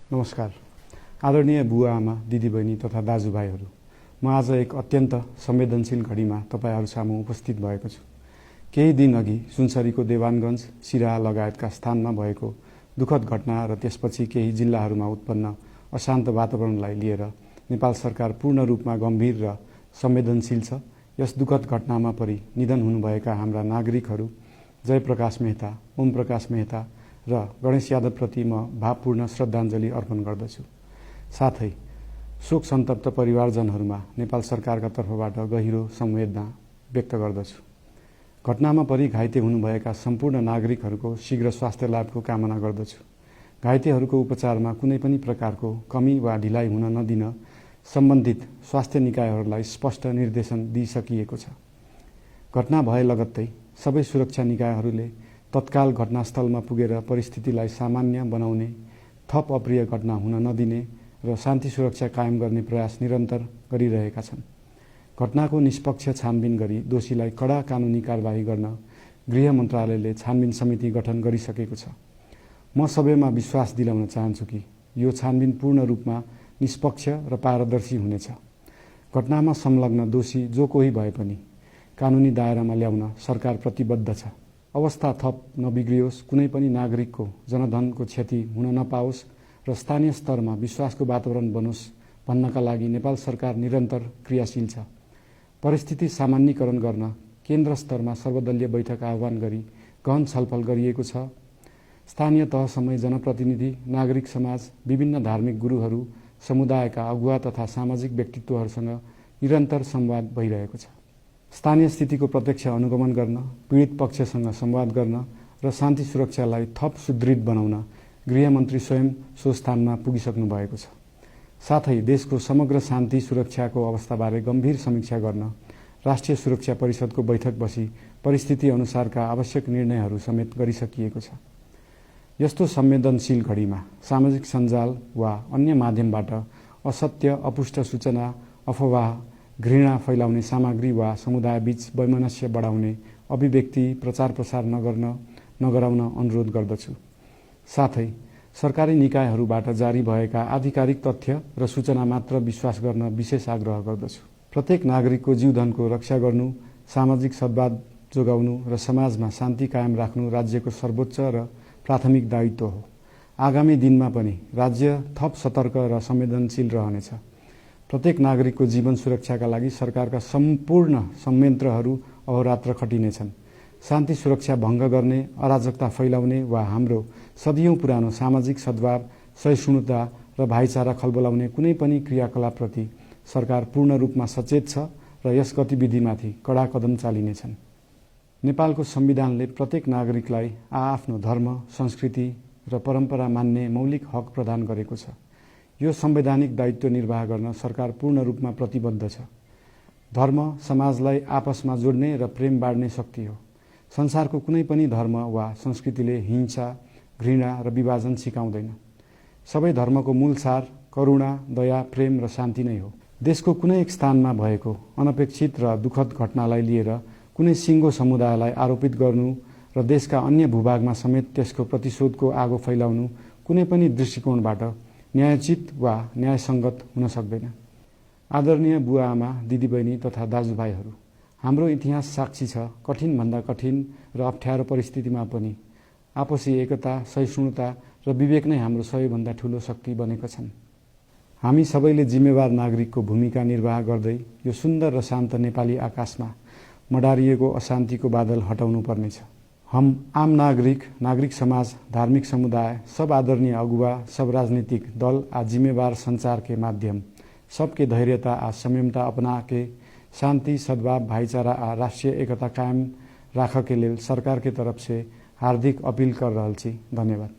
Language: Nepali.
नमस्कार। आदरणीय बुवा आमा, दिदीबहिनी तथा दाजुभाइहरू, म आज एक अत्यन्त संवेदनशील घडीमा तपाईहरू सामु उपस्थित भएको छु। केही दिन अघि सुनसरीको देवानगञ्ज, सिराहा लगायतका स्थानमा भएको दुःखद घटना र त्यसपछि केही जिल्लाहरूमा उत्पन्न अशान्त वातावरणलाई लिएर नेपाल सरकार पूर्ण रूपमा गम्भीर र संवेदनशील छ। यस दुःखद घटनामा परि निधन हुनुभएका हाम्रा नागरिकहरू जयप्रकाश मेहता, ओम प्रकाश मेहता र गणेश यादवप्रति म भावपूर्ण श्रद्धाञ्जली अर्पण गर्दछु। साथै शोक सन्तप्त परिवारजनहरूमा नेपाल सरकारका तर्फबाट गहिरो संवेदना व्यक्त गर्दछु। घटनामा परि घाइते हुनुभएका सम्पूर्ण नागरिकहरूको शीघ्र स्वास्थ्य लाभको कामना गर्दछु। घाइतेहरूको उपचारमा कुनै पनि प्रकारको कमी वा ढिलाइ हुन नदिन सम्बन्धित स्वास्थ्य निकायहरूलाई स्पष्ट निर्देशन दिइसकिएको छ। घटना भए लगत्तै सबै सुरक्षा निकायहरूले तत्काल घटनास्थलमा पुगेर परिस्थितिलाई सामान्य बनाउने, थप अप्रिय घटना हुन नदिने र शान्ति सुरक्षा कायम गर्ने प्रयास निरन्तर गरिरहेका छन्। घटनाको निष्पक्ष छानबिन गरी दोषीलाई कडा कानुनी कारबाही गर्न गृह मन्त्रालयले छानबिन समिति गठन गरिसकेको छ। म सबैमा विश्वास दिलाउन चाहन्छु कि यो छानबिन पूर्ण रूपमा निष्पक्ष र पारदर्शी हुनेछ। घटनामा संलग्न दोषी जो कोही भए पनि कानुनी दायरामा ल्याउन सरकार प्रतिबद्ध छ। अवस्था थप नबिग्रियोस्, कुनै पनि नागरिकको जनधनको क्षति हुन नपाओस् र स्थानीय स्तरमा विश्वासको वातावरण बनोस् भन्नका लागि नेपाल सरकार निरन्तर क्रियाशील छ। परिस्थिति सामान्यीकरण गर्न केन्द्र स्तरमा सर्वदलीय बैठक आह्वान गरी गहन छलफल गरिएको छ। स्थानीय तहसम्मै जनप्रतिनिधि, नागरिक समाज, विभिन्न धार्मिक गुरुहरू, समुदायका अगुवा तथा सामाजिक व्यक्तित्वहरूसँग निरन्तर संवाद भइरहेको छ। स्थानीय स्थितिको प्रत्यक्ष अनुगमन गर्न, पीडित पक्षसँग संवाद गर्न र शान्ति सुरक्षालाई थप सुदृढ बनाउन गृहमन्त्री स्वयं सो स्थानमा पुगिसक्नु भएको छ। साथै देशको समग्र शान्ति सुरक्षाको अवस्थाबारे गम्भीर समीक्षा गर्न राष्ट्रिय सुरक्षा परिषदको बैठक बसी परिस्थिति अनुसारका आवश्यक निर्णयहरू समेत गरिसकिएको छ। यस्तो संवेदनशील घडीमा सामाजिक सञ्जाल वा अन्य माध्यमबाट असत्य, अपुष्ट सूचना, अफवाह, घृणा फैलाउने सामग्री वा समुदायबीच वैमनस्य बढाउने अभिव्यक्ति प्रचार प्रसार नगराउन अनुरोध गर्दछु। साथै सरकारी निकायहरूबाट जारी भएका आधिकारिक तथ्य र सूचना मात्र विश्वास गर्न विशेष आग्रह गर्दछु। प्रत्येक नागरिकको जीवधनको रक्षा गर्नु, सामाजिक सद्भाव जोगाउनु र समाजमा शान्ति कायम राख्नु राज्यको सर्वोच्च र प्राथमिक दायित्व हो। आगामी दिनमा पनि राज्य थप सतर्क र संवेदनशील रहनेछ। प्रत्येक नागरिकको जीवन सुरक्षाका लागि सरकारका सम्पूर्ण संयन्त्रहरू अहोरात्र खटिनेछन्। शान्ति सुरक्षा भङ्ग गर्ने, अराजकता फैलाउने वा हाम्रो सदियौं पुरानो सामाजिक सद्भाव, सहिष्णुता र भाइचारा खलबलाउने कुनै पनि क्रियाकलापप्रति सरकार पूर्ण रूपमा सचेत छ र यस गतिविधिमाथि कडा कदम चालिनेछन्। नेपालको संविधानले प्रत्येक नागरिकलाई आआफ्नो धर्म, संस्कृति र परम्परा मान्ने मौलिक हक प्रदान गरेको छ। यो संवैधानिक दायित्व निर्वाह गर्न सरकार पूर्ण रूपमा प्रतिबद्ध छ। धर्म समाजलाई आपसमा जोड्ने र प्रेम बाँड्ने शक्ति हो। संसारको कुनै पनि धर्म वा संस्कृतिले हिंसा, घृणा र विभाजन सिकाउँदैन। सबै धर्मको मूल सार करुणा, दया, प्रेम र शान्ति नै हो। देशको कुनै एक स्थानमा भएको अनपेक्षित र दुःखद घटनालाई लिएर कुनै सिङ्गो समुदायलाई आरोपित गर्नु र देशका अन्य भूभागमा समेत त्यसको प्रतिशोधको आगो फैलाउनु कुनै पनि दृष्टिकोणबाट न्यायोचित वा न्यायसङ्गत हुन सक्दैन। आदरणीय बुवा आमा, दिदीबहिनी तथा दाजुभाइहरू, हाम्रो इतिहास साक्षी छ कठिनभन्दा कठिन र अप्ठ्यारो परिस्थितिमा पनि आपसी एकता, सहिष्णुता र विवेक नै हाम्रो सबैभन्दा ठूलो शक्ति बनेका छन्। हामी सबैले जिम्मेवार नागरिकको भूमिका निर्वाह गर्दै यो सुन्दर र शान्त नेपाली आकाशमा मडारिएको अशान्तिको बादल हटाउनु पर्नेछ। हम आम नागरिक, नागरिक समाज, धार्मिक समुदाय, सब आदरणीय अगुवा, सब राजनीतिक दल आ जिम्मेवार संचार के माध्यम सबके धैर्यता आ संयमता अपना के शांति, सद्भाव, भाईचारा आ राष्ट्रीय एकता कायम राख के लेल सरकार के तरफ से हार्दिक अपील कर रहल छी। धन्यवाद।